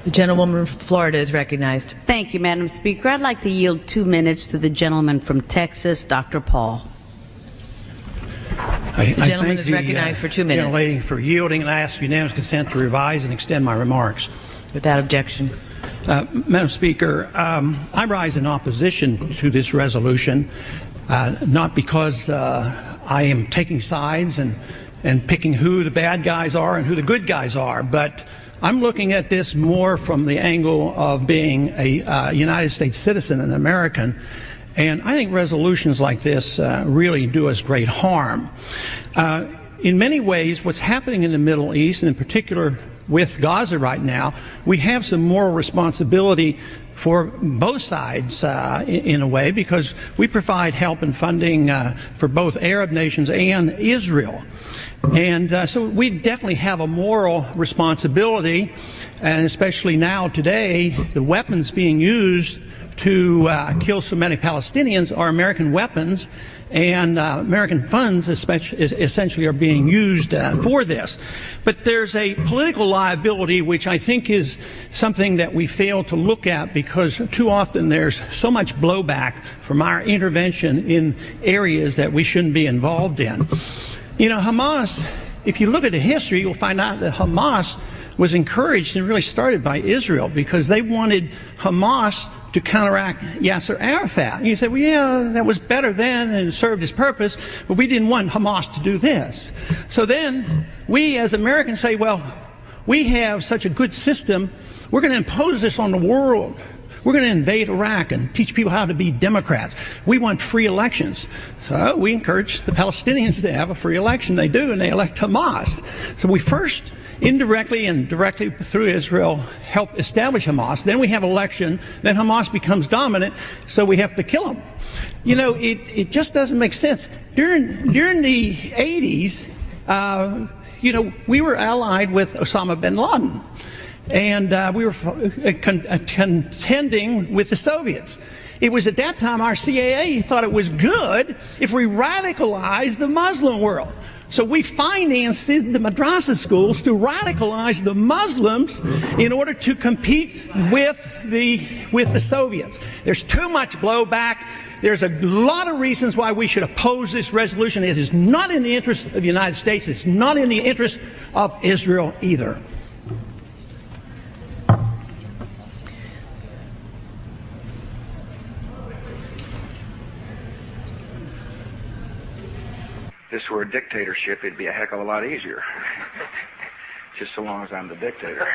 The gentlewoman from Florida is recognized. Thank you, Madam Speaker. I'd like to yield 2 minutes to the gentleman from Texas, Dr. Paul. The gentleman is recognized for 2 minutes. Gentlelady for yielding, and I ask unanimous consent to revise and extend my remarks. Without objection. Madam Speaker, I rise in opposition to this resolution, not because I am taking sides and picking who the bad guys are and who the good guys are, but I'm looking at this more from the angle of being a United States citizen, an American, and I think resolutions like this really do us great harm. In many ways, what's happening in the Middle East, and in particular with Gaza right now, we have some moral responsibility for both sides in a way, because we provide help and funding for both Arab nations and Israel. And so we definitely have a moral responsibility, and especially now today, the weapons being used to kill so many Palestinians are American weapons, and American funds essentially are being used for this. But there's a political liability which I think is something that we fail to look at, because too often there's so much blowback from our intervention in areas that we shouldn't be involved in. You know, Hamas, if you look at the history, you'll find out that Hamas was encouraged and really started by Israel, because they wanted Hamas to counteract Yasser Arafat. And you say, well, yeah, that was better then and it served its purpose, but we didn't want Hamas to do this. So then we as Americans say, well, we have such a good system, we're going to impose this on the world. We're going to invade Iraq and teach people how to be Democrats. We want free elections. So we encourage the Palestinians to have a free election. They do, and they elect Hamas. So we first indirectly and directly through Israel help establish Hamas. Then we have an election. Then Hamas becomes dominant, so we have to kill them. You know, it just doesn't make sense. During the 80s, you know, we were allied with Osama bin Laden. And we were contending with the Soviets. It was at that time our CIA thought it was good if we radicalized the Muslim world. So we financed the madrasa schools to radicalize the Muslims in order to compete with the Soviets. There's too much blowback. There's a lot of reasons why we should oppose this resolution. It is not in the interest of the United States. It's not in the interest of Israel either. If this were a dictatorship, it'd be a heck of a lot easier. Just so long as I'm the dictator.